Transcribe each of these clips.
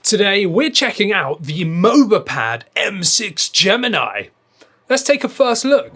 Today we're checking out the MOBAPAD M6 Gemini. Let's take a first look.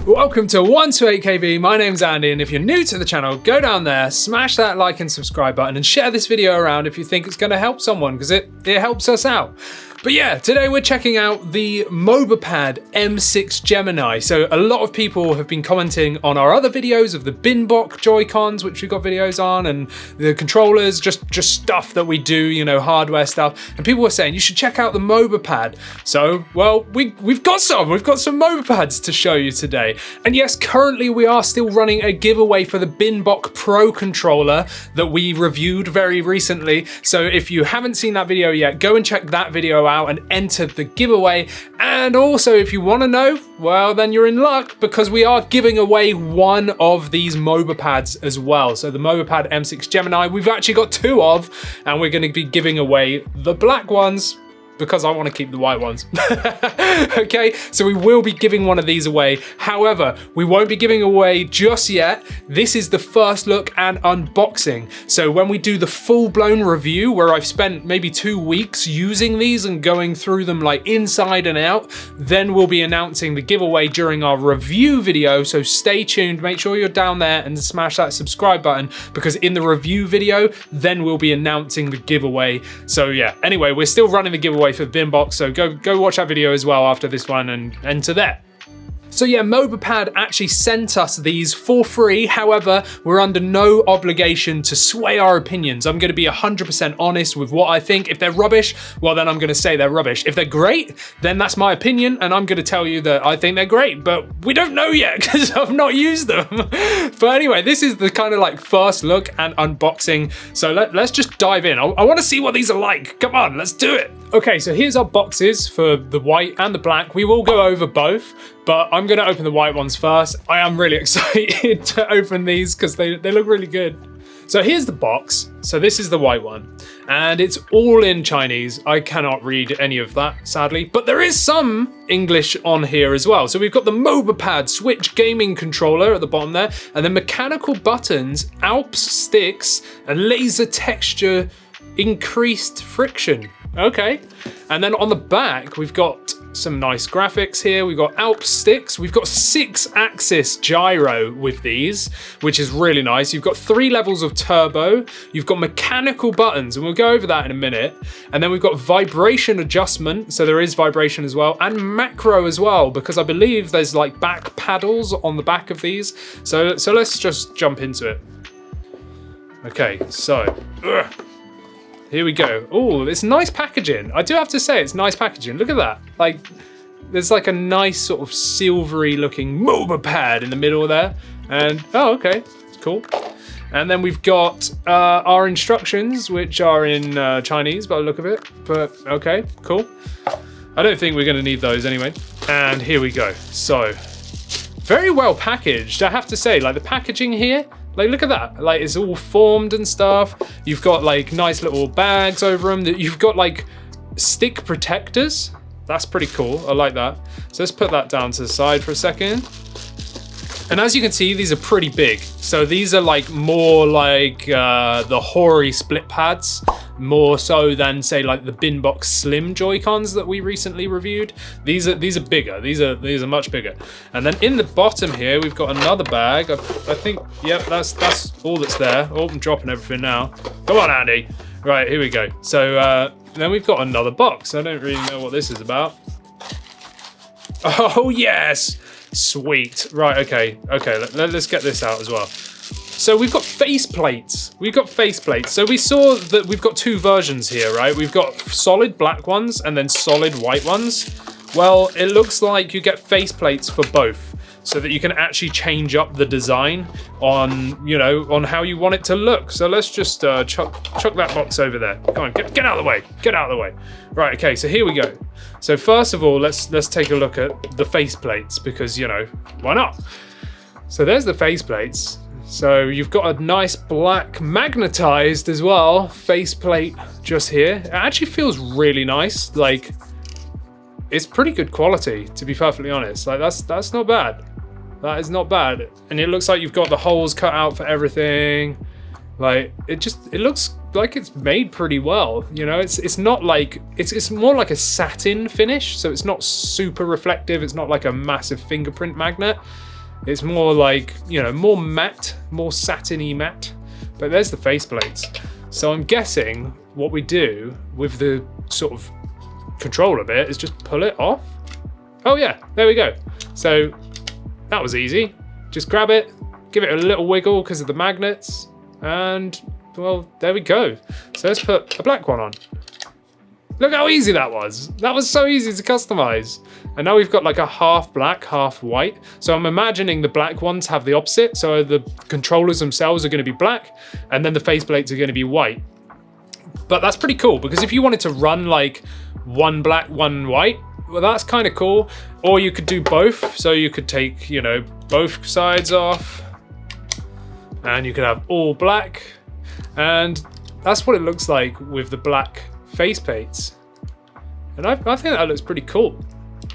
Welcome to 128KB, my name's Andy, and if you're new to the channel, go down there, smash that like and subscribe button and share this video around if you think it's going to help someone, because it helps us out. But yeah, today we're checking out the MOBAPAD M6 Gemini. So a lot of people have been commenting on our other videos of the Binbox Joy-Cons, which we've got videos on, and the controllers, just stuff that we do, you know, hardware stuff. And people were saying, you should check out the MOBAPAD. So, well, we've got some MOBAPADs to show you today. And yes, currently we are still running a giveaway for the Binbox Pro controller that we reviewed very recently. So if you haven't seen that video yet, go and check that video out and enter the giveaway. And also, if you want to know, well, then you're in luck, because we are giving away one of these MOBAPADs as well. So the MOBAPAD M6 Gemini, we've actually got two of, and we're going to be giving away the black ones, because I want to keep the white ones. Okay, so we will be giving one of these away. However, we won't be giving away just yet. This is the first look and unboxing. So when we do the full-blown review, where I've spent maybe 2 weeks using these and going through them like inside and out, then we'll be announcing the giveaway during our review video. So stay tuned, make sure you're down there and smash that subscribe button, because in the review video, then we'll be announcing the giveaway. So yeah, anyway, we're still running the giveaway for Binbox, so go watch that video as well after this one and enter there. So yeah, MOBAPAD actually sent us these for free. However, we're under no obligation to sway our opinions. I'm going to be 100% honest with what I think. If they're rubbish, well, then I'm going to say they're rubbish. If they're great, then that's my opinion, and I'm going to tell you that I think they're great, but we don't know yet because I've not used them. But anyway, this is the kind of like first look and unboxing. So let's just dive in. I want to see what these are like. Come on, let's do it. Okay, so here's our boxes for the white and the black. We will go over both, but I'm gonna open the white ones first. I am really excited to open these because they look really good. So here's the box. So this is the white one, and it's all in Chinese. I cannot read any of that, sadly, but there is some English on here as well. So we've got the MOBAPAD Switch gaming controller at the bottom there, and then mechanical buttons, ALPS sticks, and laser texture increased friction. Okay, and then on the back we've got some nice graphics here. We've got ALPS sticks. We've got 6-axis gyro with these, which is really nice. You've got 3 levels of turbo. You've got mechanical buttons, and we'll go over that in a minute. And then we've got vibration adjustment, so there is vibration as well, and macro as well, because I believe there's like back paddles on the back of these. So let's just jump into it. Okay, so here we go. Oh, it's nice packaging. I do have to say, it's nice packaging. Look at that. Like, there's like a nice sort of silvery looking MOBAPAD in the middle there. And, oh, okay, cool. And then we've got our instructions, which are in Chinese by the look of it. But, okay, cool. I don't think we're gonna need those anyway. And here we go. So, very well packaged, I have to say. Like, the packaging here, like, look at that. Like, it's all formed and stuff. You've got like nice little bags over them. You've got like stick protectors. That's pretty cool. I like that. So let's put that down to the side for a second. And as you can see, these are pretty big. So these are like more like the Hori split pads, more so than say like the Binbox Slim Joy-Cons that we recently reviewed. These are bigger. These are much bigger. And then in the bottom here, we've got another bag. I think, yep, that's all that's there. Oh, I'm dropping everything now. Come on, Andy. Right, here we go. So then we've got another box. I don't really know what this is about. Oh yes. Sweet. Right, okay. Let's get this out as well. So we've got faceplates. So we saw that we've got 2 versions here, right? We've got solid black ones and then solid white ones. Well, it looks like you get faceplates for both, so that you can actually change up the design on, you know, on how you want it to look. So let's just chuck that box over there. Come on, get out of the way. Get out of the way. Right, okay, so here we go. So first of all, let's take a look at the faceplates, because, you know, why not? So there's the faceplates. So you've got a nice black magnetized as well faceplate just here. It actually feels really nice. Like, it's pretty good quality, to be perfectly honest. Like, that's not bad. That is not bad. And it looks like you've got the holes cut out for everything. Like, it looks like it's made pretty well. You know, it's not like, it's more like a satin finish. So it's not super reflective. It's not like a massive fingerprint magnet. It's more like, you know, more matte, more satiny matte. But there's the faceplates. So I'm guessing what we do with the sort of controller bit is just pull it off. Oh yeah, there we go. So that was easy. Just grab it, give it a little wiggle because of the magnets, and well, there we go. So let's put a black one on. Look how easy that was. That was so easy to customize. And now we've got like a half black, half white. So I'm imagining the black ones have the opposite. So the controllers themselves are going to be black, and then the faceplates are going to be white. But that's pretty cool, because if you wanted to run like one black, one white, well, that's kind of cool. Or you could do both. So you could take, you know, both sides off, and you could have all black. And that's what it looks like with the black faceplates. And I think that looks pretty cool.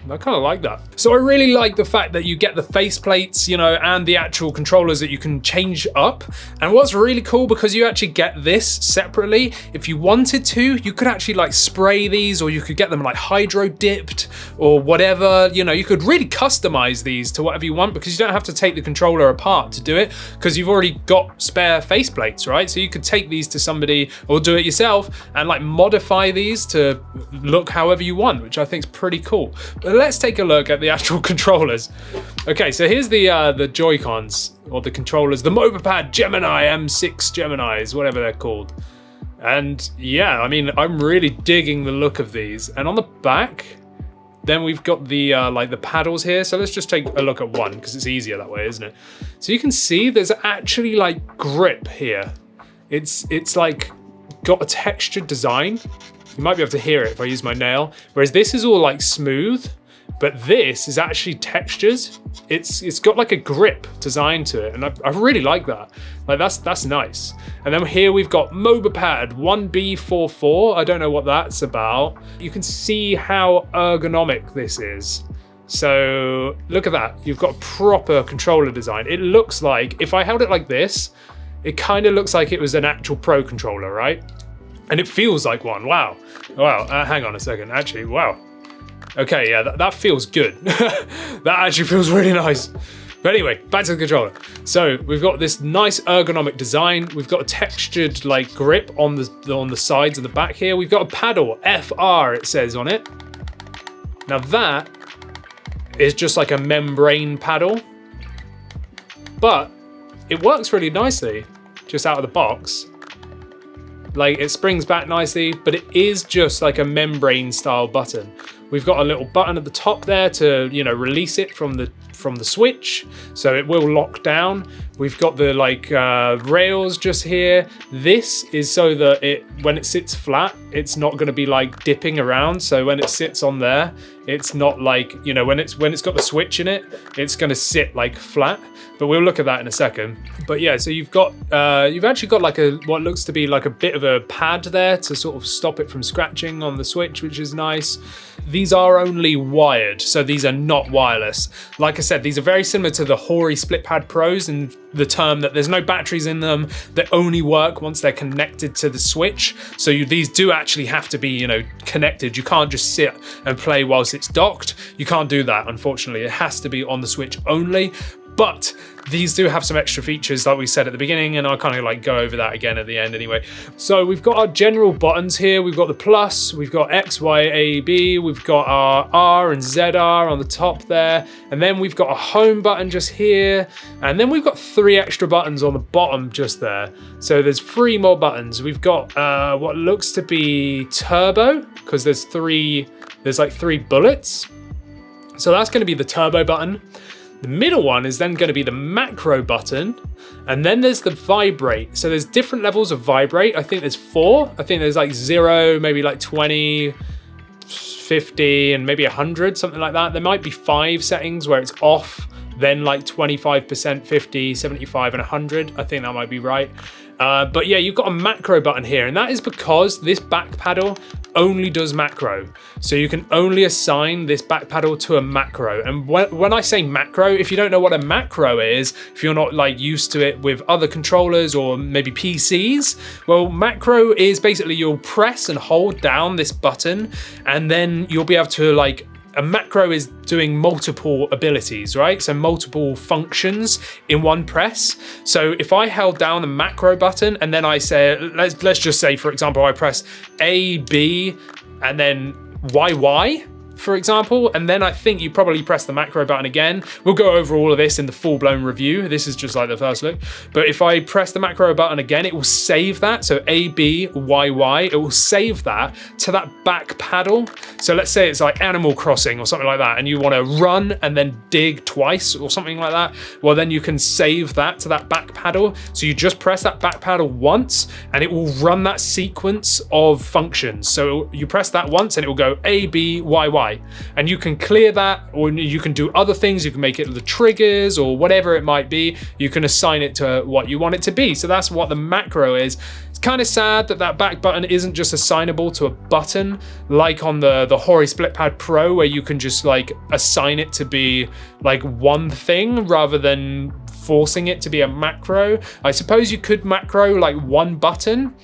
I kind of like that. So I really like the fact that you get the faceplates, you know, and the actual controllers that you can change up. And what's really cool, because you actually get this separately, if you wanted to, you could actually like spray these, or you could get them like hydro dipped or whatever. You know, you could really customize these to whatever you want, because you don't have to take the controller apart to do it, because you've already got spare faceplates, right? So you could take these to somebody or do it yourself and like modify these to look however you want, which I think is pretty cool. But let's take a look at the actual controllers. Okay, so here's the Joy-Cons, or the controllers, the MOBAPAD Gemini M6 Geminis, whatever they're called. And yeah, I mean, I'm really digging the look of these. And on the back, then we've got the like the paddles here. So let's just take a look at one, because it's easier that way, isn't it? So you can see there's actually like grip here. It's like got a textured design. You might be able to hear it if I use my nail. Whereas this is all like smooth, but this is actually textures. It's got like a grip design to it, and I really like that. Like that's nice. And then here we've got MOBAPAD 1B44. I don't know what that's about. You can see how ergonomic this is. So look at that. You've got proper controller design. It looks like, if I held it like this, it kind of looks like it was an actual pro controller, right? And it feels like one. Wow. Hang on a second. Actually, wow. Okay, yeah, that feels good. That actually feels really nice. But anyway, back to the controller. So we've got this nice ergonomic design. We've got a textured like grip on the sides and the back here. We've got a paddle, FR it says on it. Now that is just like a membrane paddle, but it works really nicely just out of the box. Like, it springs back nicely, but it is just like a membrane style button. We've got a little button at the top there to, you know, release it from the switch, so it will lock down. We've got the like rails just here. This is so that when it sits flat, it's not going to be like dipping around. So when it sits on there, it's not like, you know, when it's got the switch in it, it's going to sit like flat. But we'll look at that in a second. But yeah, so you've actually got like what looks to be like a bit of a pad there to sort of stop it from scratching on the switch, which is nice. These are only wired, so these are not wireless. Like I said, these are very similar to the Hori SplitPad Pros in the term that there's no batteries in them. They only work once they're connected to the switch. So these do actually have to be, you know, connected. You can't just sit and play whilst it's docked. You can't do that, unfortunately. It has to be on the switch only. But these do have some extra features like we said at the beginning, and I'll kind of like go over that again at the end anyway. So we've got our general buttons here. We've got the plus, we've got X, Y, A, B, we've got our R and ZR on the top there, and then we've got a home button just here, and then we've got 3 extra buttons on the bottom just there. So there's 3 more buttons. We've got what looks to be turbo, because there's like 3 bullets. So that's going to be the turbo button. The middle one is then going to be the macro button, and then there's the vibrate. So there's different levels of vibrate. I think there's 4. I think there's like 0, maybe like 20, 50, and maybe 100, something like that. There might be 5 settings where it's off, then like 25%, 50, 75, and 100. I think that might be right. But yeah, you've got a macro button here, and that is because this back paddle only does macro. So you can only assign this back paddle to a macro. And when I say macro, if you don't know what a macro is, if you're not like used to it with other controllers or maybe PCs, well, macro is basically you'll press and hold down this button, and then you'll be able to like, a macro is doing multiple abilities, right? So multiple functions in one press. So if I held down the macro button and then I say, let's just say, for example, I press A, B, and then Y, for example, and then I think you probably press the macro button again. We'll go over all of this in the full-blown review. This is just like the first look. But if I press the macro button again, it will save that. So A, B, Y, it will save that to that back paddle. So let's say it's like Animal Crossing or something like that, and you want to run and then dig twice or something like that. Well, then you can save that to that back paddle. So you just press that back paddle once and it will run that sequence of functions. So you press that once and it will go A, B, Y. And you can clear that, or you can do other things. You can make it the triggers or whatever it might be. You can assign it to what you want it to be. So that's what the macro is. It's kind of sad that that back button isn't just assignable to a button like on the Hori SplitPad Pro, where you can just like assign it to be like one thing rather than forcing it to be a macro. I suppose you could macro like one button,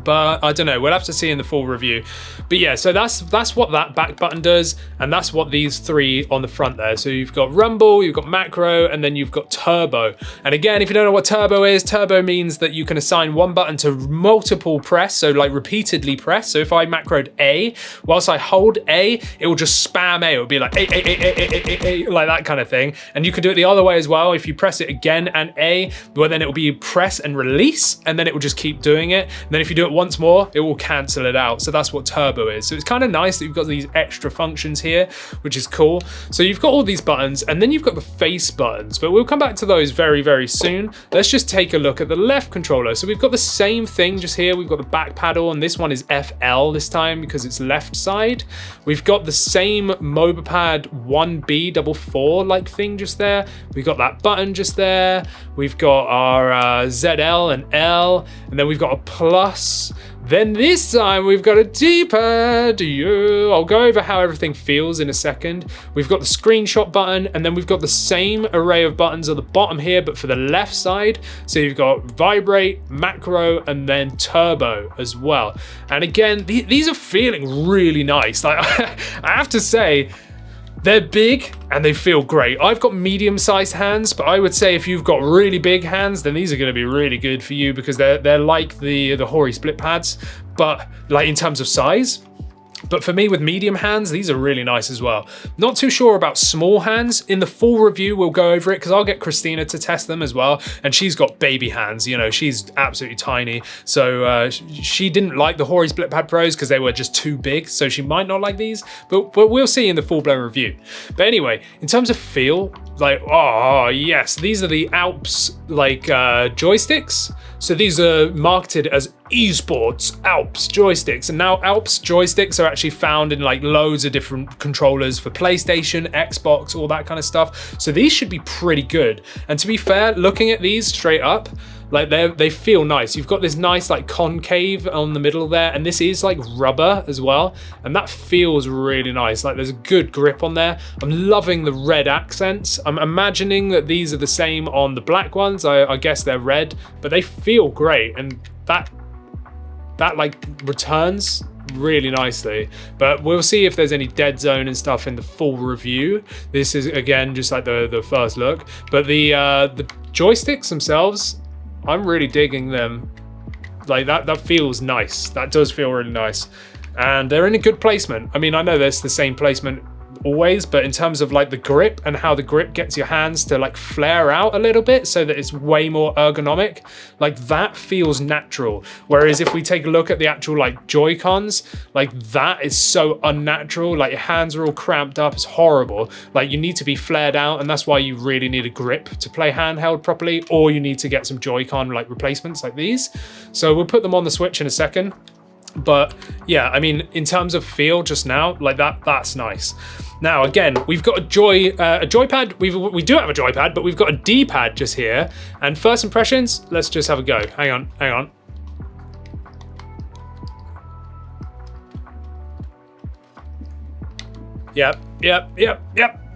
but I don't know, we'll have to see in the full review. But yeah, so that's what that back button does, and that's what these three on the front there. So you've got rumble, you've got macro, and then you've got turbo. And again, if you don't know what turbo is, turbo means that you can assign one button to multiple press, so like repeatedly press. So if I macroed A, whilst I hold A, it will just spam A. It will be like A, like that kind of thing. And you can do it the other way as well. If you press it again and A, well then it will be press and release, and then it will just keep doing it. And then if you do it once more, it will cancel it out. So that's what turbo is. So it's kind of nice that you've got these extra functions here, which is cool. So you've got all these buttons, and then you've got the face buttons, but we'll come back to those very, very soon. Let's just take a look at the left controller. So we've got the same thing just here. We've got the back paddle, and this one is FL this time because it's left side. We've got the same MOBAPAD 1B44 like thing just there. We've got that button just there. We've got our ZL and L, and then we've got a plus. Then this time we've got a D-pad. I'll go over how everything feels in a second. We've got the screenshot button, and then we've got the same array of buttons at the bottom here, but for the left side. So you've got vibrate, macro, and then turbo as well. And again, these are feeling really nice. Like I have to say, they're big and they feel great. I've got medium-sized hands, but I would say if you've got really big hands, then these are going to be really good for you because they're like the Hori SplitPads, but like in terms of size. But for me, with medium hands, these are really nice as well. Not too sure about small hands. In the full review, we'll go over it because I'll get Christina to test them as well. And she's got baby hands, you know, she's absolutely tiny. So she didn't like the Hori SplitPad Pros because they were just too big. So she might not like these, but we'll see in the full-blown review. But anyway, in terms of feel, like, oh yes, these are the ALPS like joysticks. So these are marketed as esports ALPS joysticks, and now ALPS joysticks are actually found in like loads of different controllers for PlayStation, Xbox, all that kind of stuff. So these should be pretty good. And to be fair, looking at these straight up, like they feel nice. You've got this nice like concave on the middle there, and this is like rubber as well, and that feels really nice. Like there's a good grip on there. I'm loving the red accents. I'm imagining that these are the same on the black ones. I guess they're red, but they feel great, and that like returns really nicely. But we'll see if there's any dead zone and stuff in the full review. This is again just like the first look, but the joysticks themselves, I'm really digging them. Like that feels nice. That does feel really nice, and they're in a good placement. I mean, I know there's the same placement always, but in terms of like the grip and how the grip gets your hands to like flare out a little bit so that it's way more ergonomic, like that feels natural. Whereas if we take a look at the actual like Joy-Cons, like that is so unnatural. Like your hands are all cramped up, it's horrible. Like you need to be flared out, and that's why you really need a grip to play handheld properly, or you need to get some Joy-Con like replacements like these. So we'll put them on the Switch in a second. But yeah, I mean, in terms of feel just now, like that's nice. Now, again, we've got a joypad. We do have a joypad, but we've got a D-pad just here. And first impressions, let's just have a go. Hang on. Yep.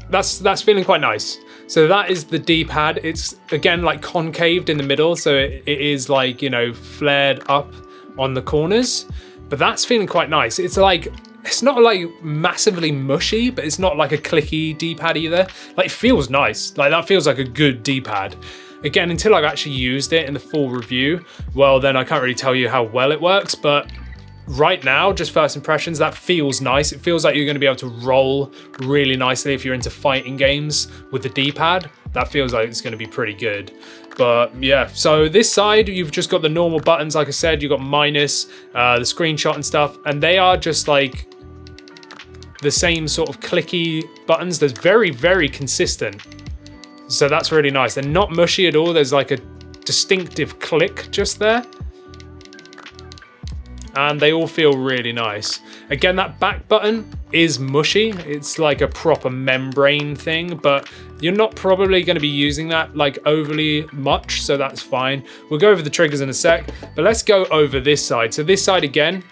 That's feeling quite nice. So that is the D-pad. It's again like concaved in the middle, so it is like, you know, flared up on the corners, but that's feeling quite nice. It's like, it's not like massively mushy, but it's not like a clicky D-pad either. Like, it feels nice. Like, that feels like a good D-pad. Again, until I've actually used it in the full review, well, then I can't really tell you how well it works, but right now, just first impressions, that feels nice. It feels like you're going to be able to roll really nicely if you're into fighting games with the D-pad. That feels like it's going to be pretty good. But yeah, so this side, you've just got the normal buttons. Like I said, you've got minus, the screenshot and stuff, and they are just like the same sort of clicky buttons. They're very, very consistent. So that's really nice. They're not mushy at all. There's like a distinctive click just there. And they all feel really nice. Again, that back button is mushy. It's like a proper membrane thing, but you're not probably going to be using that like overly much, so that's fine. We'll go over the triggers in a sec, but let's go over this side. So this side again,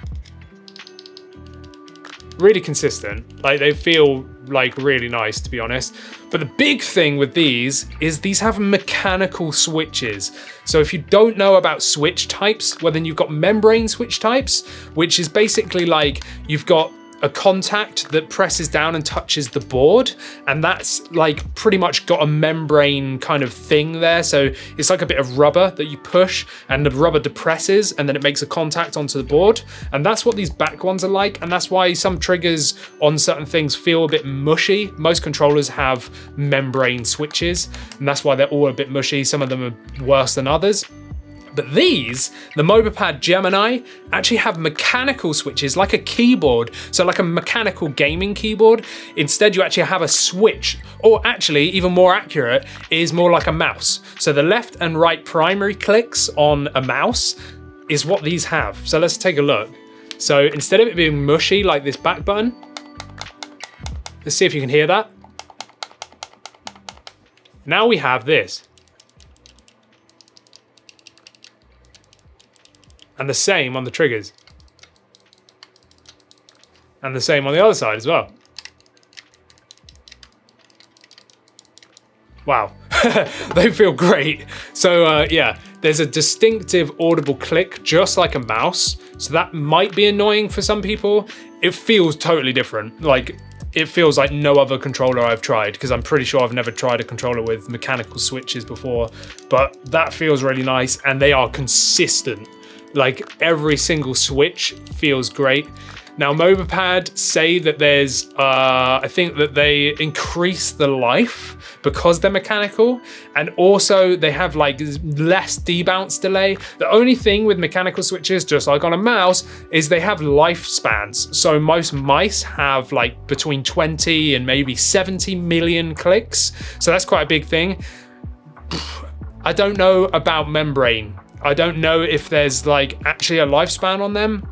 really consistent. Like, they feel like really nice, to be honest. But the big thing with these is these have mechanical switches. So if you don't know about switch types, well, then you've got membrane switch types, which is basically like you've got a contact that presses down and touches the board, and that's like pretty much got a membrane kind of thing there. So it's like a bit of rubber that you push, and the rubber depresses, and then it makes a contact onto the board. And that's what these back ones are like, and that's why some triggers on certain things feel a bit mushy. Most controllers have membrane switches, and that's why they're all a bit mushy. Some of them are worse than others. But these, the MOBAPAD Gemini, actually have mechanical switches like a keyboard. So like a mechanical gaming keyboard. Instead, you actually have a switch, or actually even more accurate is more like a mouse. So the left and right primary clicks on a mouse is what these have. So let's take a look. So instead of it being mushy like this back button, let's see if you can hear that. Now we have this. And the same on the triggers. And the same on the other side as well. Wow, they feel great. So yeah, there's a distinctive audible click, just like a mouse. So that might be annoying for some people. It feels totally different. Like, it feels like no other controller I've tried, because I'm pretty sure I've never tried a controller with mechanical switches before, but that feels really nice, and they are consistent. Like, every single switch feels great. Now, MOBAPAD say that there's, I think that they increase the life because they're mechanical, and also they have like less debounce delay. The only thing with mechanical switches, just like on a mouse, is they have lifespans. So most mice have like between 20 and maybe 70 million clicks. So that's quite a big thing. I don't know about membrane. I don't know if there's like actually a lifespan on them,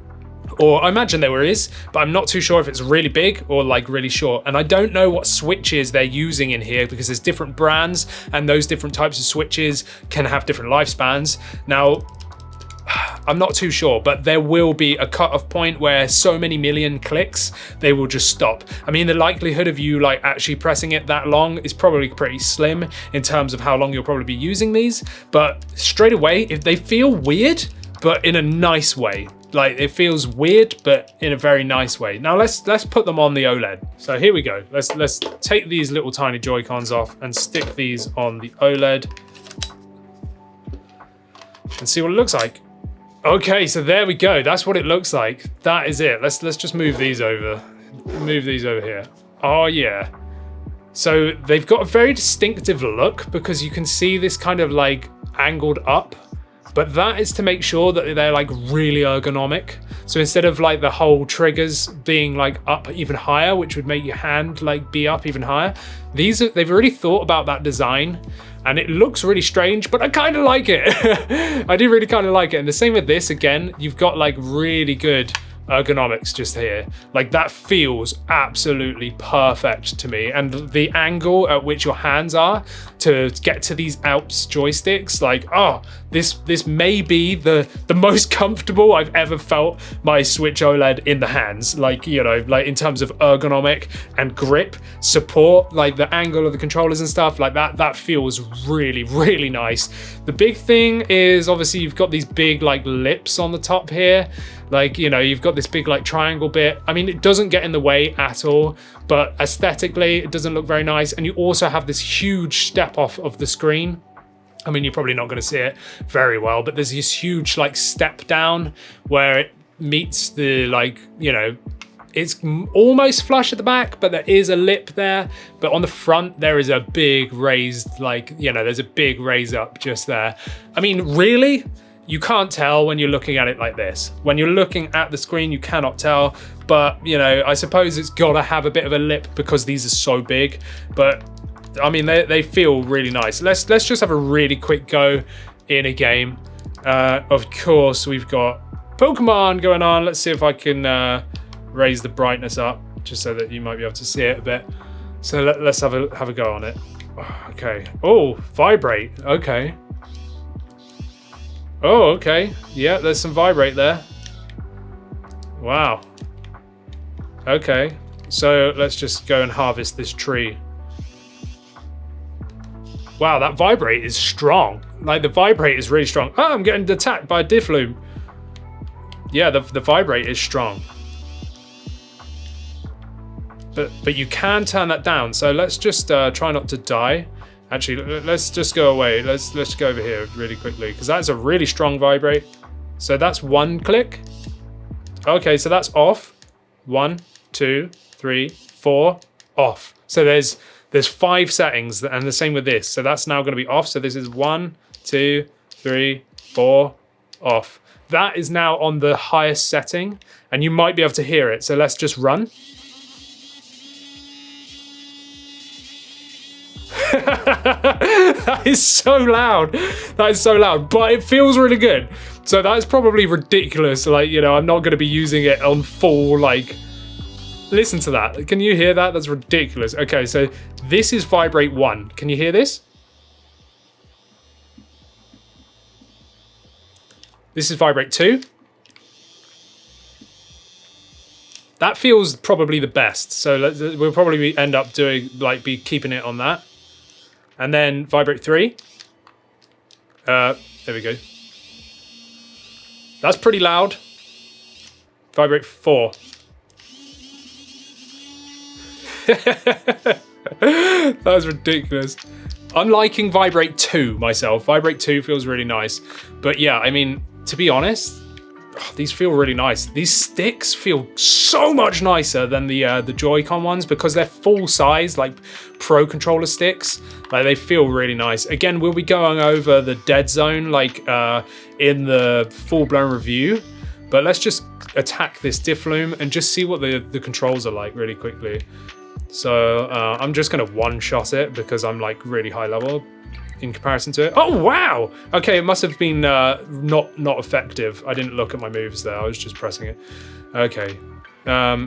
or I imagine there is, but I'm not too sure if it's really big or like really short. And I don't know what switches they're using in here, because there's different brands and those different types of switches can have different lifespans. Now, I'm not too sure, but there will be a cutoff point where so many million clicks, they will just stop. I mean, the likelihood of you like actually pressing it that long is probably pretty slim in terms of how long you'll probably be using these. But straight away, if they feel weird, but in a nice way. Like, it feels weird, but in a very nice way. Now let's put them on the OLED. So here we go. Let's take these little tiny Joy-Cons off and stick these on the OLED and see what it looks like. Okay, so there we go. That's what it looks like. That is it. Let's just move these over. Move these over here. Oh yeah. So they've got a very distinctive look, because you can see this kind of like angled up, but that is to make sure that they're like really ergonomic. So instead of like the whole triggers being like up even higher, which would make your hand like be up even higher, they've already thought about that design. And it looks really strange, but I kind of like it. I do really kind of like it. And the same with this, again, you've got like really good ergonomics just here. Like, that feels absolutely perfect to me. And the angle at which your hands are to get to these ALPS joysticks, like, oh, this may be the most comfortable I've ever felt my Switch OLED in the hands. Like, you know, like in terms of ergonomic and grip support, like the angle of the controllers and stuff like that feels really, really nice. The big thing is obviously you've got these big like lips on the top here. Like, you know, you've got this big like triangle bit. I mean, it doesn't get in the way at all, but aesthetically it doesn't look very nice. And you also have this huge step off of the screen. I mean, you're probably not going to see it very well, but there's this huge like step down where it meets the, like, you know, it's almost flush at the back, but there is a lip there. But on the front, there is a big raised, like, you know, there's a big raise up just there. I mean, really, you can't tell when you're looking at it like this. When you're looking at the screen, you cannot tell. But, you know, I suppose it's got to have a bit of a lip because these are so big. But I mean, they feel really nice. Let's just have a really quick go in a game. Of course, we've got Pokemon going on. Let's see if I can raise the brightness up just so that you might be able to see it a bit. So let's have a go on it. Okay. Oh, vibrate. Okay. Oh, okay. Yeah, there's some vibrate there. Wow. Okay. So let's just go and harvest this tree. Wow, that vibrate is strong. Like, the vibrate is really strong. Oh, I'm getting attacked by a Diffloom. Yeah, the vibrate is strong. But you can turn that down. So let's just try not to die. Actually, let's just go away. Let's go over here really quickly, because that's a really strong vibrate. So that's one click. Okay, so that's off. 1, 2, 3, 4, off. So there's 5 settings, and the same with this. So that's now going to be off. So this is 1, 2, 3, 4, off. That is now on the highest setting, and you might be able to hear it. So let's just run. That is so loud. That is so loud, but it feels really good. So that's probably ridiculous. Like, you know, I'm not going to be using it on full, like, listen to that. Can you hear that? That's ridiculous. Okay, so this is vibrate 1. Can you hear this? This is vibrate 2. That feels probably the best. So we'll probably end up doing, like, be keeping it on that. And then vibrate 3. There we go. That's pretty loud. Vibrate 4. That was ridiculous. I'm liking vibrate 2 myself. Vibrate 2 feels really nice. But yeah, I mean, to be honest, these feel really nice. These sticks feel so much nicer than the Joy-Con ones because they're full size, like Pro controller sticks. Like, they feel really nice. Again, we'll be going over the dead zone like in the full-blown review. But let's just attack this Diffloom and just see what the controls are like really quickly. So I'm just gonna one-shot it because I'm like really high level in comparison to it. Oh wow! Okay, it must have been not effective. I didn't look at my moves there. I was just pressing it. Okay.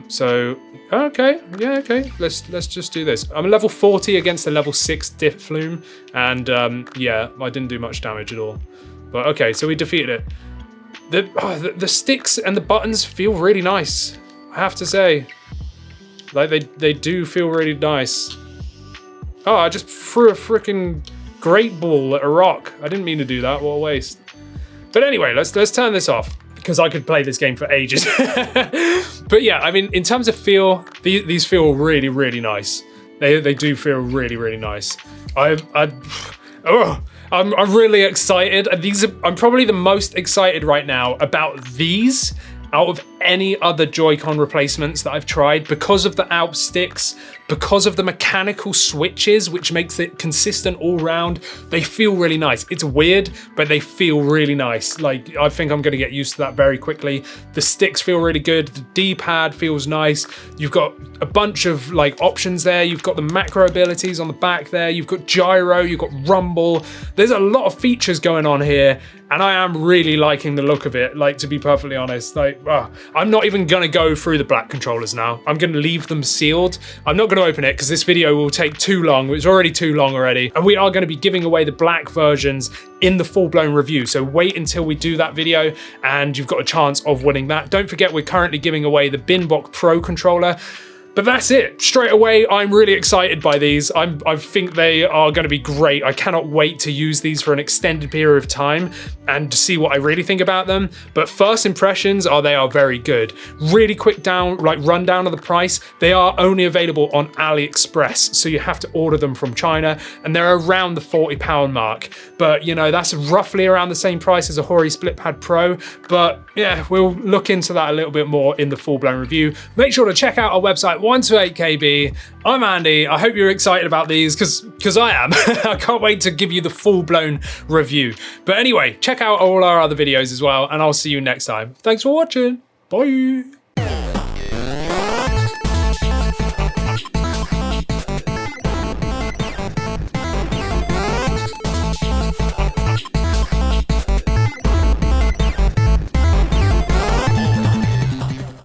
So okay, yeah, okay. Let's just do this. I'm level 40 against the level 6 Diffloom, and yeah, I didn't do much damage at all. But okay, so we defeated it. The sticks and the buttons feel really nice, I have to say. Like, they do feel really nice. Oh, I just threw a freaking great ball at a rock. I didn't mean to do that. What a waste. But anyway, let's turn this off because I could play this game for ages. But yeah, I mean, in terms of feel, these feel really, really nice. They do feel really, really nice. I'm really excited. I'm probably the most excited right now about these out of any other Joy-Con replacements that I've tried because of the ALPS sticks, because of the mechanical switches, which makes it consistent all round. They feel really nice. It's weird, but they feel really nice. Like, I think I'm gonna get used to that very quickly. The sticks feel really good. The D-pad feels nice. You've got a bunch of like options there. You've got the macro abilities on the back there. You've got gyro, you've got rumble. There's a lot of features going on here, and I am really liking the look of it, like, to be perfectly honest. Like, I'm not even gonna go through the black controllers now. I'm gonna leave them sealed. I'm not gonna open it because this video will take too long. It's already too long already. And we are gonna be giving away the black versions in the full-blown review. So wait until we do that video and you've got a chance of winning that. Don't forget, we're currently giving away the Binbox Pro controller. But that's it. Straight away, I'm really excited by these. I think they are going to be great. I cannot wait to use these for an extended period of time and see what I really think about them. But first impressions are they are very good. Really quick rundown of the price. They are only available on AliExpress, so you have to order them from China, and they're around the £40 mark. But you know, that's roughly around the same price as a Hori SplitPad Pro. But yeah, we'll look into that a little bit more in the full-blown review. Make sure to check out our website, 128KB. I'm Andy. I hope you're excited about these because I am. I can't wait to give you the full-blown review. But anyway, check out all our other videos as well, and I'll see you next time. Thanks for watching. Bye.